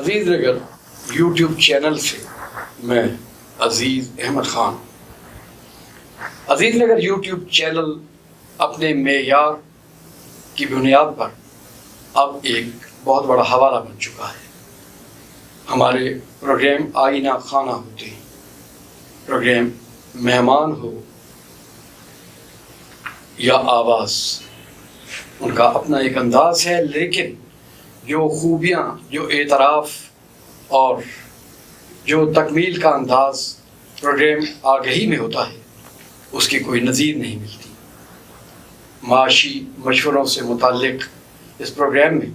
عزیز Nagar YouTube channel سے میں عزیز احمد خان. عزیز Nagar YouTube channel اپنے معیار کی بنیاد پر اب ایک بہت بڑا حوالہ بن چکا ہے. ہمارے پروگرام آئینہ خانہ ہوتے ہیں، پروگرام مہمان ہو یا آواز، ان کا اپنا ایک انداز ہے، لیکن جو خوبیاں، جو اعتراف اور جو تکمیل کا انداز پروگرام آگہی میں ہوتا ہے اس کی کوئی نظیر نہیں ملتی. معاشی مشوروں سے متعلق اس پروگرام میں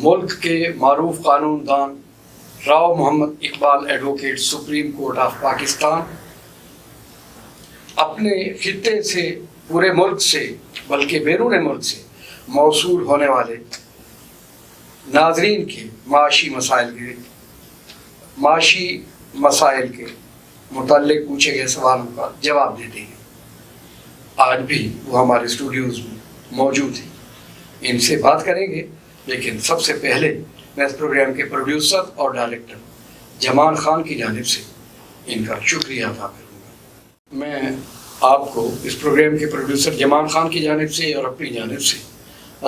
ملک کے معروف قانون دان Rao Muhammad Iqbal advocate Supreme Court of Pakistan اپنے خطے سے، پورے ملک سے بلکہ بیرون ملک سے موصول ہونے والے ناظرین کے معاشی مسائل کے متعلق پوچھے گئے سوالوں کا جواب دیتے ہیں. آج بھی وہ ہمارے اسٹوڈیوز میں موجود ہیں، ان سے بات کریں گے. لیکن سب سے پہلے میں اس پروگرام کے پروڈیوسر اور ڈائریکٹر جمان خان کی جانب سے ان کا شکریہ ادا کروں گا. میں آپ کو اس پروگرام کے پروڈیوسر جمان خان کی جانب سے اور اپنی جانب سے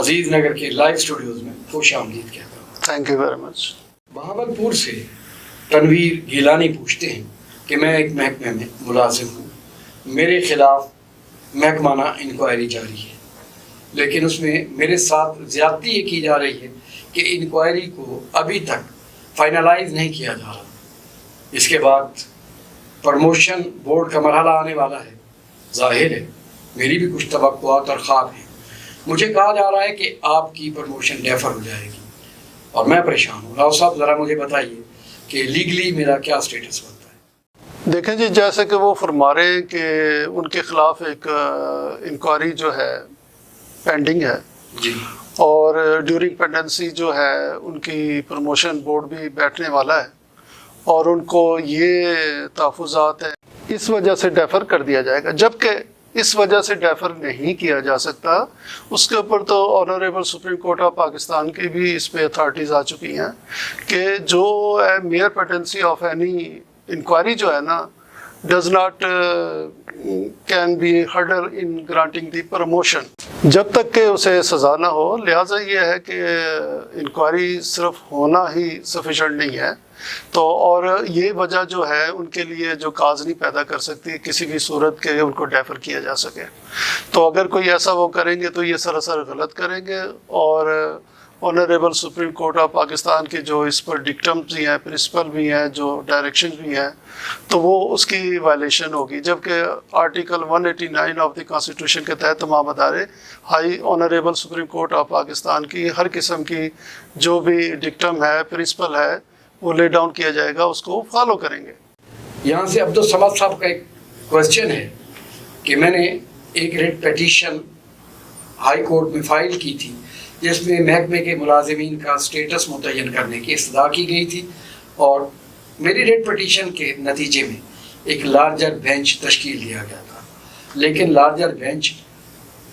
عزیز نگر کے لائیو اسٹوڈیوز میں خوش آمدید کہتا ہوں. Thank you very much. Bahawal پور سے تنویر گیلانی پوچھتے ہیں کہ میں ایک محکمے میں ملازم ہوں، میرے خلاف محکمانہ انکوائری جاری ہے، لیکن اس میں میرے ساتھ زیادتی یہ کی جا رہی ہے کہ انکوائری کو ابھی تک فائنلائز نہیں کیا جا رہا. اس کے بعد پروموشن بورڈ کا مرحلہ آنے والا ہے. ظاہر ہے میری بھی کچھ توقعات اور خواب ہیں. مجھے کہا جا رہا ہے کہ آپ کی پروموشن ڈیفر ہو جائے گی اور میں پریشان ہوں. راؤ صاحب ذرا مجھے بتائیے کہ لیگلی میرا کیا اسٹیٹس بنتا ہے؟ دیکھیں جی، جیسے کہ وہ فرما رہے ہیں کہ ان کے خلاف ایک انکوائری جو ہے پینڈنگ ہے جی، اور ڈیورنگ پینڈنسی جو ہے ان کی پروموشن بورڈ بھی بیٹھنے والا ہے اور ان کو یہ تحفظات ہیں اس وجہ سے ڈیفر کر دیا جائے گا. جبکہ اس وجہ سے ڈیفر نہیں کیا جا سکتا، اس کے اوپر تو honourable supreme Court of Pakistan کی بھی اس پہ اتھارٹیز آ چکی ہیں کہ جو mere pendency of any inquiry جو ہے نا does not can be hurdle in granting the promotion جب تک کہ اسے سزا نہ ہو. لہٰذا یہ ہے کہ انکوائری صرف ہونا ہی سفیشینٹ نہیں ہے، تو اور یہ وجہ جو ہے ان کے لیے جو کاز نہیں پیدا کر سکتی کسی بھی صورت کے ان کو ڈیفر کیا جا سکے. تو اگر کوئی ایسا وہ کریں گے تو یہ سراسر غلط کریں گے، اور honourable supreme Court of Pakistan کے جو اس پر ڈکٹمز بھی ہیں، پرنسپل بھی ہیں، جو ڈائریکشن بھی ہیں، تو وہ اس کی وائلیشن ہوگی. جبکہ آرٹیکل 189 آف دی کانسٹیٹیوشن کے تحت تمام ادارے high honourable supreme Court of Pakistan کی ہر قسم کی جو بھی ڈکٹم ہے، پرنسپل ہے، وہ لے ڈاؤن کیا جائے گا، اس کو فالو کریں گے. یہاں سے عبدالصمد صاحب کا ایک کوشچن ہے کہ میں نے ایک ریٹ پیٹیشن ہائی کورٹ میں فائل کی تھی جس میں محکمے کے ملازمین کا اسٹیٹس متعین کرنے کی استدعا کی گئی تھی، اور میری ریٹ پٹیشن کے نتیجے میں ایک لارجر بینچ تشکیل دیا گیا تھا. لیکن لارجر بینچ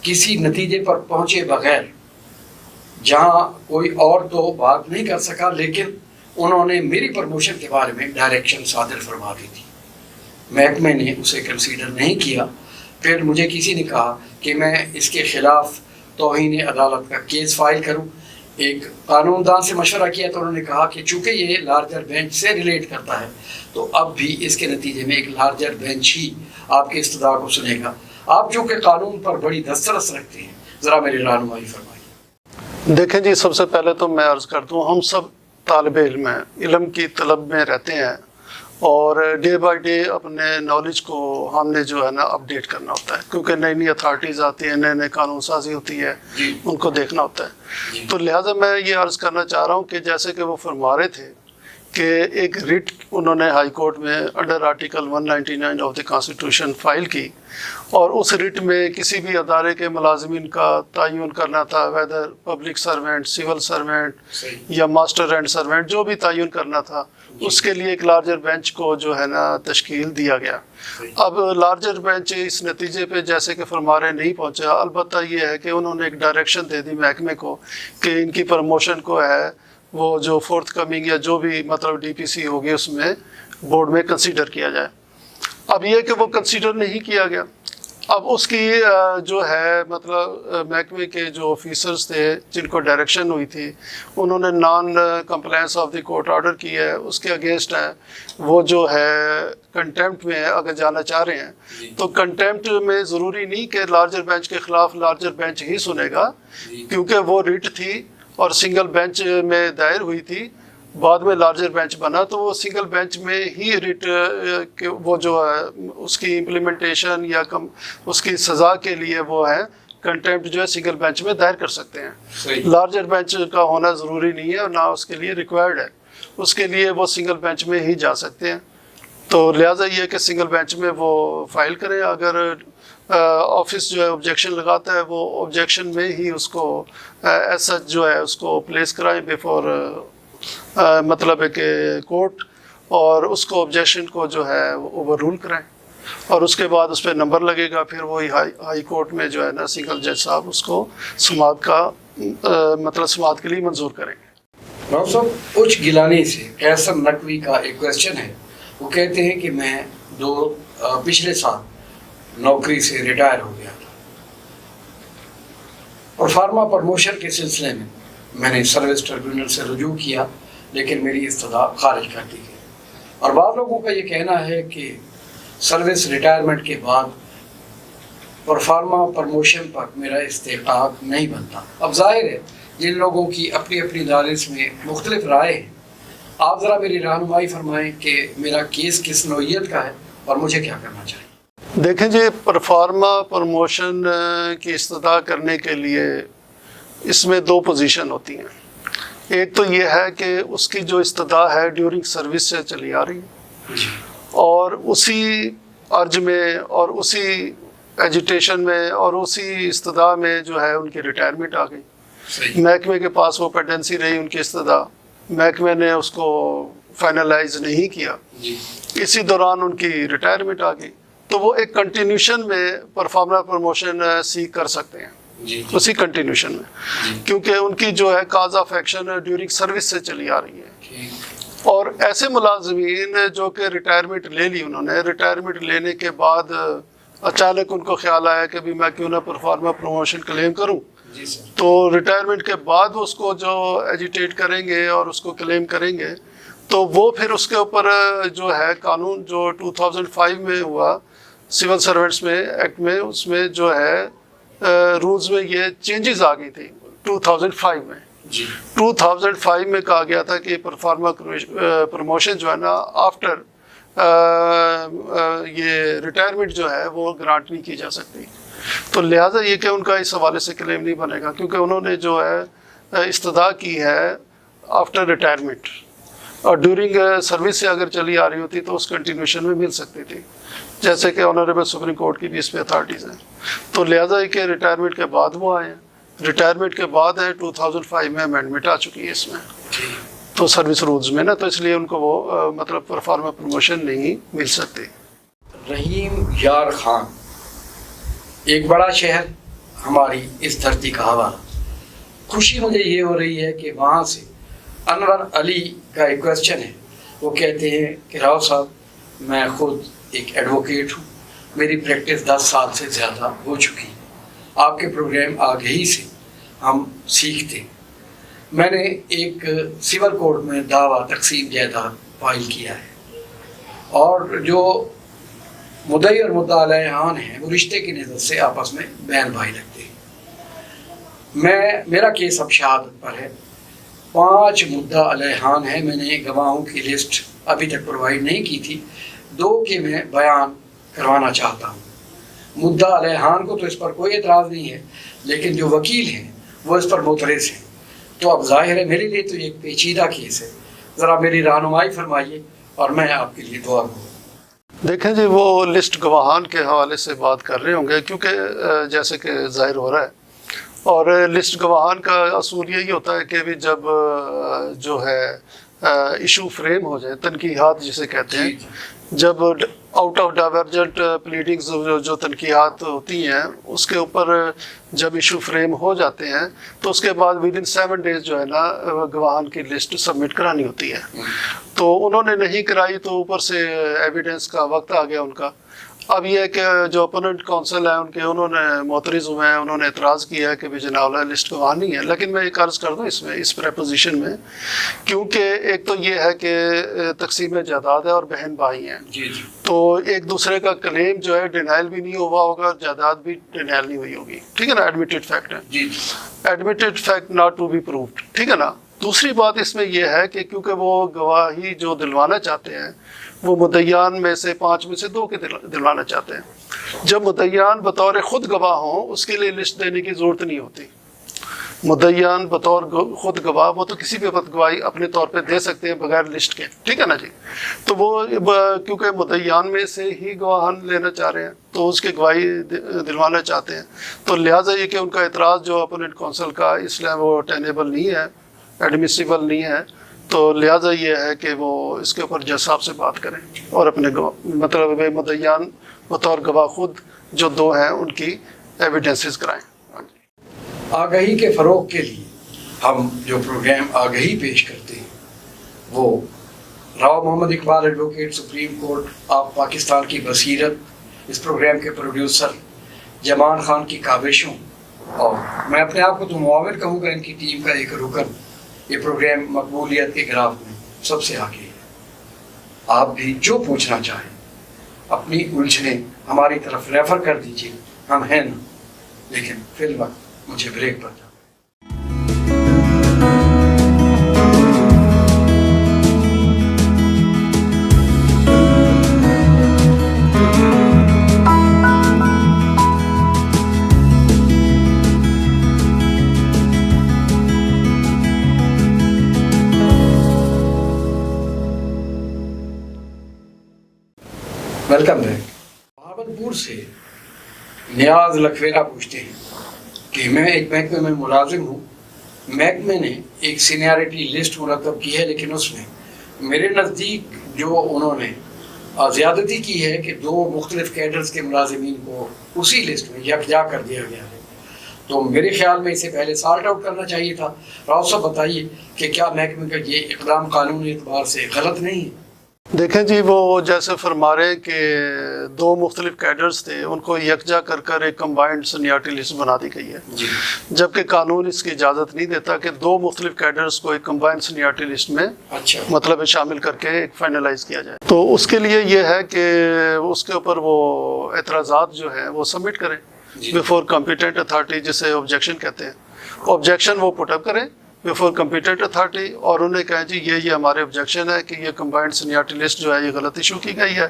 کسی نتیجے پر پہنچے بغیر، جہاں کوئی اور تو بات نہیں کر سکا، لیکن انہوں نے میری پروموشن کے بارے میں ڈائریکشن صادر فرما دی تھی. محکمے نے اسے کنسیڈر نہیں کیا. پھر مجھے کسی نے کہا کہ میں اس کے خلاف توہین عدالت کا کیس فائل کروں. ایک قانون دان سے مشورہ کیا تو انہوں نے کہا کہ چونکہ یہ لارجر بینچ سے ریلیٹ کرتا ہے تو اب بھی اس کے نتیجے میں ایک لارجر بینچ ہی آپ کے استدعا کو سنے گا. آپ چونکہ قانون پر بڑی دسترس رکھتے ہیں، ذرا میری رہنمائی فرمائیے. دیکھیں جی، سب سے پہلے تو میں عرض کر دوں، ہم سب طالب علم ہیں، علم کی طلب میں رہتے ہیں، اور ڈے بائی ڈے اپنے نالج کو ہم نے جو ہے نا اپڈیٹ کرنا ہوتا ہے، کیونکہ نئی نئی اتھارٹیز آتی ہیں، نئے نئے قانون سازی ہوتی ہے، ان کو دیکھنا ہوتا ہے. تو لہٰذا میں یہ عرض کرنا چاہ رہا ہوں کہ جیسے کہ وہ فرما رہے تھے کہ ایک ریٹ انہوں نے ہائی کورٹ میں under article 199 of the constitution file کی، اور اس ریٹ میں کسی بھی ادارے کے ملازمین کا تعین کرنا تھا، weather public servant, civil servant یا ماسٹر اینڈ سروینٹ، جو بھی تعین کرنا تھا اس کے لیے ایک لارجر بینچ کو جو ہے نا تشکیل دیا گیا. اب لارجر بینچ اس نتیجے پہ جیسے کہ فرما رہے نہیں پہنچا. البتہ یہ ہے کہ انہوں نے ایک ڈائریکشن دے دی محکمے کو کہ ان کی پروموشن کو ہے وہ جو فورتھ کمنگ یا جو بھی مطلب ڈی پی سی ہوگی اس میں بورڈ میں کنسیڈر کیا جائے. اب یہ کہ وہ کنسیڈر نہیں کیا گیا. اب اس کی جو ہے مطلب محکمے کے جو آفیسرز تھے جن کو ڈائریکشن ہوئی تھی انہوں نے non compliance of the court order کی ہے, اس کے اگینسٹ ہے. وہ جو ہے کنٹیمپٹ میں اگر جانا چاہ رہے ہیں تو کنٹیمپٹ میں ضروری نہیں کہ لارجر بینچ کے خلاف لارجر بینچ ہی سنے گا, کیونکہ وہ ریٹ تھی اور سنگل بینچ میں دائر ہوئی تھی, بعد میں لارجر بینچ بنا تو وہ سنگل بینچ میں ہی ریٹ وہ جو ہے اس کی امپلیمنٹیشن یا اس کی سزا کے لیے وہ ہے کنٹیمپٹ جو ہے سنگل بینچ میں دائر کر سکتے ہیں. لارجر بینچ کا ہونا ضروری نہیں ہے اور نہ اس کے لیے ریکوائرڈ ہے, اس کے لیے وہ سنگل بینچ میں ہی جا سکتے ہیں. تو لہٰذا یہ کہ سنگل بینچ میں وہ فائل کریں. اگر آفس جو ہے آبجیکشن لگاتا ہے وہ آبجیکشن میں ہی اس کو ایز سچ جو ہے اس کو پلیس کرائیں بیفور مطلب ہے کہ کورٹ, اور اس کو آبجیکشن کو جو ہے اوور رول کرائیں اور اس کے بعد اس پہ نمبر لگے گا. پھر وہی ہائی کورٹ میں جو ہے نا سنگل جج صاحب اس کو سماعت کا مطلب سماعت کے لیے منظور کریں گے. ڈاکٹر صاحب اچ گیلانی سے قیصر نقوی کا ایک کویشچن ہے. وہ کہتے ہیں کہ میں پچھلے سال نوکری سے ریٹائر ہو گیا تھا اور فارما پروموشن کے سلسلے میں نے سروس ٹریبیونل سے رجوع کیا, لیکن میری استدعا خارج کر دی گئی. اور بعض لوگوں کا یہ کہنا ہے کہ سروس ریٹائرمنٹ کے بعد پرفارما پروموشن پر میرا استحقاق نہیں بنتا. اب ظاہر ہے جن لوگوں کی اپنی اپنی دانش میں مختلف رائے ہیں, آپ ذرا میری رہنمائی فرمائیں کہ میرا کیس کس نوعیت کا ہے اور مجھے کیا کرنا چاہیے. دیکھیں جی, پرفارما پروموشن کی استدعا کرنے کے لیے اس میں دو پوزیشن ہوتی ہیں. ایک تو یہ ہے کہ اس کی جو استدعا ہے ڈیورنگ سروس سے چلی آ رہی ہے اور اسی عرض میں اور اسی ایجیٹیشن میں اور اسی استدعا میں جو ہے ان کی ریٹائرمنٹ آ گئی. محکمے کے پاس وہ پیڈنسی رہی ان کی استدعا, محکمے نے اس کو فائنلائز نہیں کیا, اسی دوران ان کی ریٹائرمنٹ آ گئی. تو وہ ایک کنٹینیوشن میں پرفارما پروموشن سیک کر سکتے ہیں اسی کنٹینیوشن میں, کیونکہ ان کی جو ہے cause of action during service سے چلی آ رہی ہے. اور ایسے ملازمین جو کہ ریٹائرمنٹ لے لی, انہوں نے ریٹائرمنٹ لینے کے بعد اچانک ان کو خیال آیا کہ بھی میں کیوں نہ پرفارما پروموشن کلیم کروں, تو ریٹائرمنٹ کے بعد اس کو جو ایجیٹیٹ کریں گے اور اس کو کلیم کریں گے تو وہ پھر اس کے اوپر جو ہے قانون جو 2005 میں ہوا سول سروینٹس میں ایکٹ میں, اس میں جو ہے رولز میں یہ چینجز آ گئی تھی 2005 میں. 2005 میں کہا گیا تھا کہ پرفارما پروموشن جو ہے نا آفٹر یہ ریٹائرمنٹ جو ہے وہ گرانٹ نہیں کی جا سکتی. تو لہٰذا یہ کہ ان کا اس حوالے سے کلیم نہیں بنے گا, کیونکہ انہوں نے جو ہے استدعا کی ہے آفٹر ریٹائرمنٹ, اور ڈیورنگ سروس سے اگر چلی آ رہی ہوتی تو اس کنٹینیوشن میں مل سکتی تھی, جیسے کہ آنریبل سپریم کورٹ کی بھی اس پہ اتھارٹیز ہیں. تو لہٰذا یہ کہ ریٹائرمنٹ کے بعد وہ آئے ہیں, ریٹائرمنٹ کے بعد ہے 2005 میں امینڈمنٹ آ چکی ہے اس میں تو سروس رولز میں نا, تو اس لیے ان کو وہ مطلب پرفارما پروموشن نہیں مل سکتی. رحیم یار خان, ایک بڑا شہر ہماری اس دھرتی کا حوالہ. خوشی مجھے یہ ہو رہی ہے کہ وہاں سے انور علی کا ایک کویشچن ہے. وہ کہتے ہیں کہ راؤ صاحب میں خود ایک ایڈوکیٹ ہوں, میری پریکٹس 10 سال سے زیادہ ہو چکی ہے. آپ کے پروگرام آگے ہی سے ہم سیکھتے. میں نے ایک سول کورٹ میں دعویٰ تقسیم جائیداد فائل کیا ہے اور جو مدعی اور مدعا علیہان ہیں وہ رشتے کی نظر سے آپس میں بہن بھائی لگتے ہیں. میرا کیس اب شہادت پر ہے. 5 مدعا علیہان ہیں. میں نے گواہوں کی لسٹ ابھی تک پرووائڈ نہیں کی تھی, 2 کے میں بیان کروانا چاہتا ہوں. مدعا علیہان کو تو اس پر کوئی اعتراض نہیں ہے, لیکن جو وکیل ہیں وہ اس پر معترض ہیں. تو اب ظاہر ہے میرے لیے تو ایک پیچیدہ کیس ہے. ذرا میری رہنمائی فرمائیے اور میں آپ کے لیے دعا کروں. دیکھیں جی, وہ لسٹ گواہان کے حوالے سے بات کر رہے ہوں گے, کیونکہ جیسے کہ ظاہر ہو رہا ہے, اور لسٹ گواہان کا اصول یہی ہوتا ہے کہ بھی جب جو ہے ایشو فریم ہو جائے, تنقیحات جسے کہتے ہیں, جب آؤٹ آف ڈائیورجنٹ پلیڈنگز جو تنقیحات ہوتی ہیں اس کے اوپر جب ایشو فریم ہو جاتے ہیں تو اس کے بعد ود ان 7 days جو ہے نا گواہان کی لسٹ سبمٹ کرانی ہوتی ہے. تو انہوں نے نہیں کرائی تو اوپر سے ایویڈنس کا وقت آ گیا ان کا. اب یہ ہے کہ جو اپوننٹ کونسل ہیں انہوں نے معترض ہوئے ہیں, انہوں نے اعتراض کیا ہے کہ جناب لسٹ گواہ نہیں ہے. لیکن میں ایک عرض کر دوں اس پریپوزیشن میں, کیونکہ ایک تو یہ ہے کہ تقسیم جائیداد ہے اور بہن بھائی ہیں, تو ایک دوسرے کا کلیم جو ہے ڈینائل بھی نہیں ہوا ہوگا, جائیداد بھی ڈینائل نہیں ہوئی ہوگی. ٹھیک ہے نا, ایڈمیٹڈ فیکٹ ہے, admitted fact not to be proved. ٹھیک ہے نا. دوسری بات اس میں یہ ہے کہ کیونکہ وہ گواہی جو دلوانا چاہتے ہیں وہ مدعیان میں سے 5 میں سے 2 کے دلوانا چاہتے ہیں. جب مدعیان بطور خود گواہ ہوں اس کے لیے لسٹ دینے کی ضرورت نہیں ہوتی. مدعیان بطور خود گواہ وہ تو کسی بھی وقت گواہی اپنے طور پہ دے سکتے ہیں بغیر لسٹ کے. ٹھیک ہے نا جی. تو وہ کیونکہ مدعیان میں سے ہی گواہان لینا چاہ رہے ہیں تو اس کی گواہی دلوانا چاہتے ہیں, تو لہٰذا یہ کہ ان کا اعتراض جو اپوننٹ کونسل کا اس لیے وہ ٹینیبل نہیں ہے, ایڈمیسیبل نہیں ہے. تو لہٰذا یہ ہے کہ وہ اس کے اوپر جج صاحب سے بات کریں اور اپنے مطلب مدعیان بطور گواہ خود جو 2 ہیں ان کی ایویڈنسز کرائیں. آگہی کے فروغ کے لیے ہم جو پروگرام آگہی پیش کرتے ہیں وہ Rao Muhammad Iqbal advocate Supreme Court of Pakistan کی بصیرت, اس پروگرام کے پروڈیوسر جمان خان کی کاوشوں, اور میں اپنے آپ کو تو معاون کہوں گا ان کی ٹیم کا ایک رکن, یہ پروگرام مقبولیت کے گراف میں سب سے آگے ہے. آپ بھی جو پوچھنا چاہیں اپنی الجھنیں ہماری طرف ریفر کر دیجیے, ہم ہیں نا. لیکن فی الوقت مجھے بریک پر جانا. Welcome back. بہاولپور سے نیاز لکھویرا پوچھتے ہیں کہ میں ایک محکمے میں ملازم ہوں. محکمے نے ایک سینیارٹی لسٹ مرتب کی ہے, لیکن اس میں میرے نزدیک جو انہوں نے زیادتی کی ہے کہ 2 مختلف کیڈرز کے ملازمین کو اسی لسٹ میں یکجا کر دیا گیا ہے. تو میرے خیال میں اسے پہلے سارٹ آؤٹ کرنا چاہیے تھا. راؤ صاحب بتائیے کہ کیا محکمے کا یہ اقدام قانونی اعتبار سے غلط نہیں ہے؟ دیکھیں جی, وہ جیسے فرما رہے کہ 2 مختلف کیڈرز تھے ان کو یکجا کر ایک کمبائنڈ سینیارٹی لسٹ بنا دی گئی ہے, جبکہ قانون اس کی اجازت نہیں دیتا کہ 2 مختلف کیڈرز کو ایک کمبائنڈ سینیارٹی لسٹ میں مطلب شامل کر کے ایک فائنلائز کیا جائے. تو اس کے لیے یہ ہے کہ اس کے اوپر وہ اعتراضات جو ہیں وہ سبمٹ کریں بیفور کمپیٹنٹ اتھارٹی, جسے آبجیکشن کہتے ہیں. آبجیکشن وہ پٹ اپ کریں بیفور کمپیٹنٹ اتھارٹی اور انہیں کہیں جی یہ ہمارے آبجیکشن ہے کہ یہ کمبائنڈ سینیارٹی لسٹ جو ہے یہ غلط ایشو کی گئی ہے,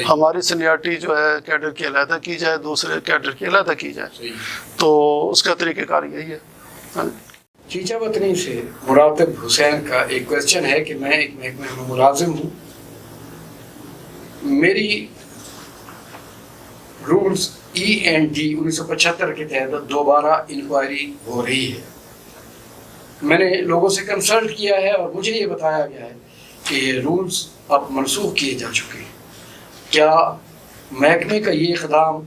ہماری سینیارٹی جو ہے کیڈر کی علیحدہ کی جائے, دوسرے کیڈر کی علیحدہ کی جائے. تو اس کا طریقہ کار یہی ہے. چیچا وطنی سے مراتب حسین کا ایک کویسچن ہے کہ میں ایک محکمے میں ملازم ہوں, میری رولز END 1975 کے تحت دوبارہ انکوائری ہو رہی ہے. میں نے لوگوں سے کنسلٹ کیا ہے اور مجھے یہ بتایا گیا ہے کہ یہ رولز اب منسوخ کیے جا چکے ہیں. کیا محکمے کا یہ اقدام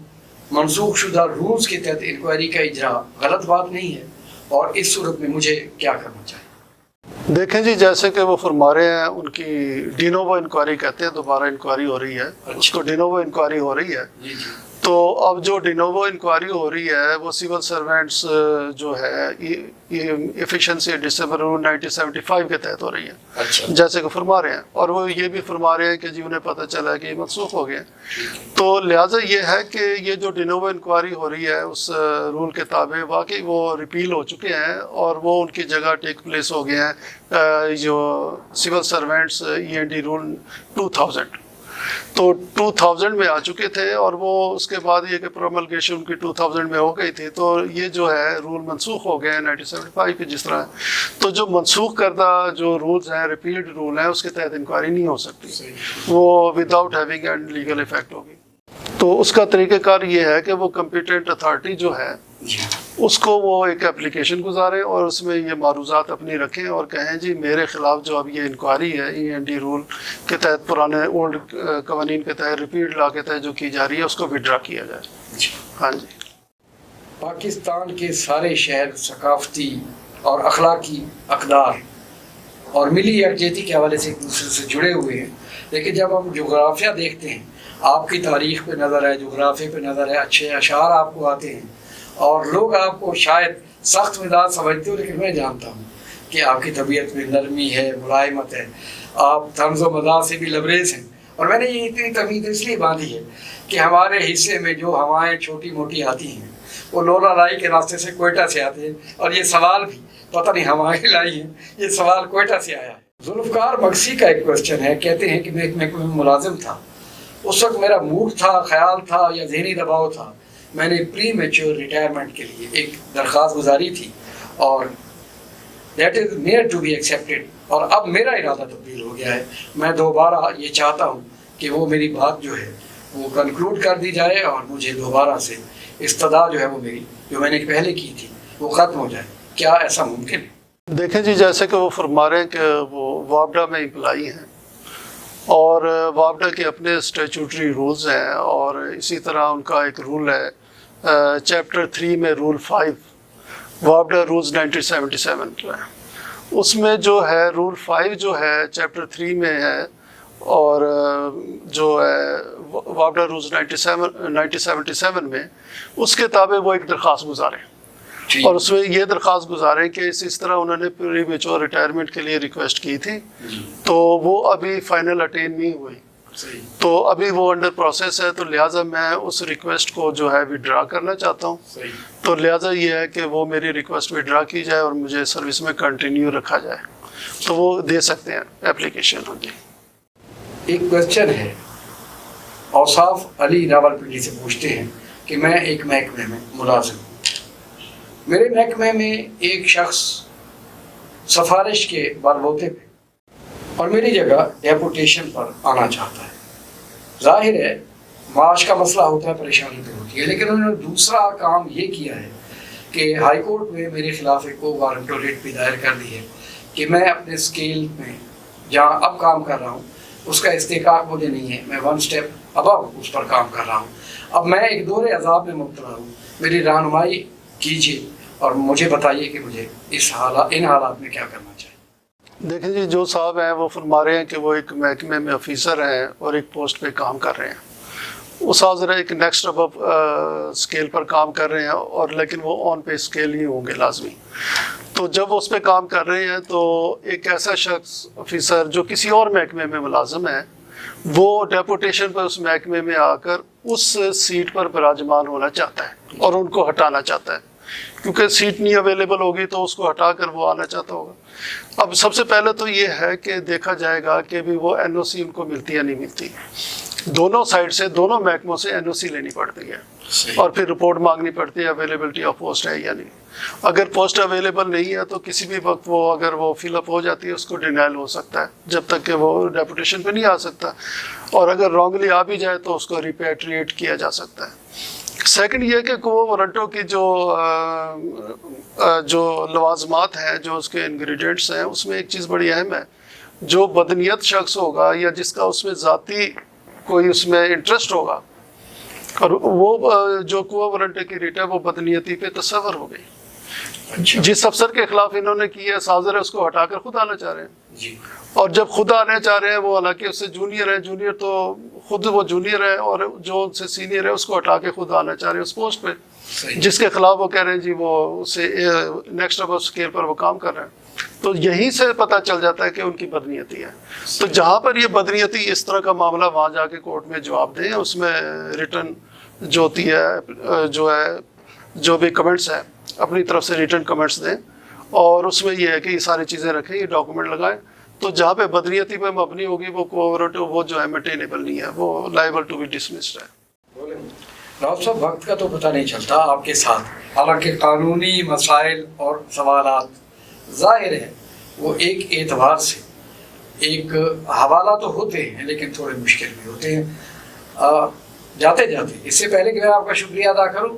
منسوخ شدہ رولز کے تحت انکوائری کا اجرا غلط بات نہیں ہے, اور اس صورت میں مجھے کیا کرنا چاہیے؟ دیکھیں جی, جیسے کہ وہ فرما رہے ہیں ان کی ڈینوو انکوائری کہتے ہیں, دوبارہ انکوائری ہو رہی ہے, اس کو ڈینوو انکوائری ہو رہی ہے. تو اب جو ڈینوو انکوائری ہو رہی ہے وہ سول سرونٹس جو ہے ایفیشنسی ڈسمبر 1975 کے تحت ہو رہی ہے, جیسے کہ فرما رہے ہیں. اور وہ یہ بھی فرما رہے ہیں کہ جی انہیں پتہ چلا ہے کہ یہ منسوخ ہو گئے. تو لہٰذا یہ ہے کہ یہ جو ڈینوو انکوائری ہو رہی ہے اس رول کے تابع واقعی وہ ریپیل ہو چکے ہیں اور وہ ان کی جگہ ٹیک پلیس ہو گئے ہیں جو سول سرونٹس END رول 2000. تو 2000 میں آ چکے تھے اور وہ اس کے بعد یہ کہ پروملگیشن ان کی 2000 میں ہو گئی تھی, تو یہ جو ہے رول منسوخ ہو گئے ہیں 1975 کے جس طرح. تو جو منسوخ کردہ جو رولز ہیں, ریپیلڈ رول ہیں, اس کے تحت انکوائری نہیں ہو سکتی, وہ without having and legal effect ہوگی. تو اس کا طریقہ کار یہ ہے کہ وہ کمپیٹنٹ اتھارٹی جو ہے اس کو وہ ایک اپلیکیشن گزاریں اور اس میں یہ معروضات اپنی رکھیں اور کہیں جی میرے خلاف جو اب یہ انکوائری ہے END رول کے تحت پرانے اولڈ قوانین کے تحت ریپیٹ لا کے تحت جو کی جا رہی ہے اس کو وڈرا کیا جائے. ہاں جی. پاکستان کے سارے شہر ثقافتی اور اخلاقی اقدار اور ملی یکجہتی کے حوالے سے ایک دوسرے سے جڑے ہوئے ہیں، لیکن جب ہم جغرافیہ دیکھتے ہیں، آپ کی تاریخ پہ نظر ہے، جغرافیہ پہ نظر ہے، اچھے اشعار آپ کو آتے ہیں اور لوگ آپ کو شاید سخت مزاج سمجھتے ہو، لیکن میں جانتا ہوں کہ آپ کی طبیعت میں نرمی ہے، ملائمت ہے، آپ طنز و مزاح سے بھی لبریز ہیں. اور میں نے یہ اتنی تمیز اس لیے باندھی ہے کہ ہمارے حصے میں جو ہوائیں چھوٹی موٹی آتی ہیں وہ لولا لائی کے راستے سے کوئٹہ سے آتے ہیں، اور یہ سوال بھی پتہ نہیں ہوائیں لائی ہیں، یہ سوال کوئٹہ سے آیا ہے. ذوالفقار مگسی کا ایک کوشچن ہے، کہتے ہیں کہ میں ایک محکمے میں ملازم تھا، اس وقت میرا موڈ تھا، خیال تھا یا ذہنی دباؤ تھا، میں نے پری میچور ریٹائرمنٹ کے لیے ایک درخواست گزاری تھی اور that is near to be accepted, اور اب میرا ارادہ تبدیل ہو گیا ہے. میں دوبارہ یہ چاہتا ہوں کہ وہ میری بات جو ہے وہ کنکلوڈ کر دی جائے اور مجھے دوبارہ سے استدا جو ہے وہ میری جو میں نے پہلے کی تھی وہ ختم ہو جائے. کیا ایسا ممکن ہے؟ دیکھیں جی، جیسے کہ وہ فرما رہے ہیں کہ وہ وابڈا میں امپلائی ہیں اور وابڈا کے اپنے اسٹیچوٹری رولز ہیں، اور اسی طرح ان کا ایک رول ہے چیپٹر 3 میں رول 5 وابڈا رولز 1977 کا ہے. اس میں جو ہے رول 5 جو ہے چیپٹر 3 میں ہے، اور جو ہے وابڈا رولز 1977 میں اس کے تابع وہ ایک درخواست گزاریں، اور اس میں یہ درخواست گزاریں کہ اس طرح انہوں نے پری میچور ریٹائرمنٹ کے لیے ریکویسٹ کی تھی، تو وہ ابھی فائنل اٹین نہیں ہوئی، تو ابھی وہ انڈر پروسیس ہے، تو لہٰذا میں اس ریکویسٹ کو جو ہے وڈرا کرنا چاہتا ہوں. تو لہٰذا یہ ہے کہ وہ میری ریکویسٹ وڈرا کی جائے اور مجھے سروس میں کنٹینیو رکھا جائے، تو وہ دے سکتے ہیں اپلیکیشن. ہوں جی. ایک کوشچن ہے، اوصاف علی راولپنڈی سے پوچھتے ہیں کہ میں ایک محکمے میں ملازم ہوں، میرے محکمے میں ایک شخص سفارش کے بلبوتے پہ اور میری جگہ ڈیپوٹیشن پر آنا چاہتا ہے. ظاہر ہے معاش کا مسئلہ ہوتا ہے، پریشانی تو ہوتی ہے، لیکن انہوں نے دوسرا کام یہ کیا ہے کہ ہائی کورٹ میں میرے خلاف ایک وارنٹ ریٹ بھی دائر کر دی ہے کہ میں اپنے اسکیل میں جہاں اب کام کر رہا ہوں اس کا استحقاق مجھے نہیں ہے، میں 1 اسٹیپ ابو اس پر کام کر رہا ہوں. اب میں ایک دور عذاب میں مبتلا ہوں، میری رہنمائی کیجیے اور مجھے بتائیے کہ مجھے ان حالات میں کیا کرنا چاہیے. دیکھیں جی، جو صاحب ہیں وہ فرما رہے ہیں کہ وہ ایک محکمے میں آفیسر ہیں اور ایک پوسٹ پہ کام کر رہے ہیں. وہ صاحب ذرا ایک نیکسٹ ابو اسکیل پر کام کر رہے ہیں، اور لیکن وہ آن پہ اسکیل ہی ہوں گے لازمی. تو جب وہ اس پہ کام کر رہے ہیں تو ایک ایسا شخص آفیسر جو کسی اور محکمے میں ملازم ہے، وہ ڈیپوٹیشن پر اس محکمے میں آ کر اس سیٹ پر براجمان ہونا چاہتا ہے اور ان کو ہٹانا چاہتا ہے، کیونکہ سیٹ نہیں اویلیبل ہوگی تو اس کو ہٹا کر وہ آنا چاہتا ہوگا. اب سب سے پہلے تو یہ ہے کہ دیکھا جائے گا کہ بھی وہ NOC ان کو ملتی یا نہیں ملتی. دونوں سائڈ سے، دونوں محکموں سے NOC لینی پڑتی ہے اور پھر رپورٹ مانگنی پڑتی ہے اویلیبلٹی آف پوسٹ ہے یا نہیں. اگر پوسٹ اویلیبل نہیں ہے تو کسی بھی وقت وہ اگر وہ فل اپ ہو جاتی ہے اس کو ڈینائل ہو سکتا ہے جب تک کہ وہ ڈیپوٹیشن پہ نہیں آ سکتا، اور اگر رانگلی آ بھی جائے تو اس کو ریپیٹریٹ کیا جا سکتا ہے. سیکنڈ یہ کہ کو وارنٹوں کی جو لوازمات ہیں، جو اس کے انگریڈینٹس ہیں، اس میں ایک چیز بڑی اہم ہے. جو بدنیت شخص ہوگا یا جس کا اس میں ذاتی کوئی اس میں انٹرسٹ ہوگا، اور وہ جو قوہ وارنٹی کی ریٹ ہے وہ بدنیتی پہ تصور ہو گئی. جس افسر کے خلاف انہوں نے کی ہے سازر ہے، اس کو ہٹا کر خود آنا چاہ رہے ہیں جی. اور جب خود آنے چاہ رہے ہیں وہ، حالانکہ اس سے جونیئر ہے، جونیئر تو خود وہ جونیئر ہے، اور جو ان سے سینئر ہے اس کو ہٹا کے خود آنا چاہ رہے ہیں اس پوسٹ پہ جس کے خلاف وہ کہہ رہے ہیں جی وہ اسے نیکسٹ ابو اسکیل پر وہ کام کر رہے ہیں. تو یہیں سے پتہ چل جاتا ہے کہ ان کی بدنیتی ہے. تو جہاں پر یہ بدنیتی اس طرح کا معاملہ، وہاں جا کے کورٹ میں جواب دیں، اس میں ریٹرن جو ہوتی ہے جو بھی کمنٹس ہیں اپنی طرف سے ریٹرن کمنٹس دیں، اور اس میں یہ ہے کہ یہ ساری چیزیں رکھیں، یہ ڈاکومنٹ لگائیں. تو جہاں پہ بدنیتی پہ مبنی ہوگی وہ جو ہے مینٹینیبل نہیں ہے، وہ لائبل ٹو بی ڈسمسڈ ہے. راؤ صاحب، وقت کا تو پتہ نہیں چلتا آپ کے ساتھ، حالانکہ قانونی مسائل اور سوالات ظاہر ہے وہ ایک اعتبار سے ایک حوالہ تو ہوتے ہیں لیکن تھوڑے مشکل بھی ہوتے ہیں. جاتے جاتے اس سے پہلے کہ میں آپ کا شکریہ ادا کروں،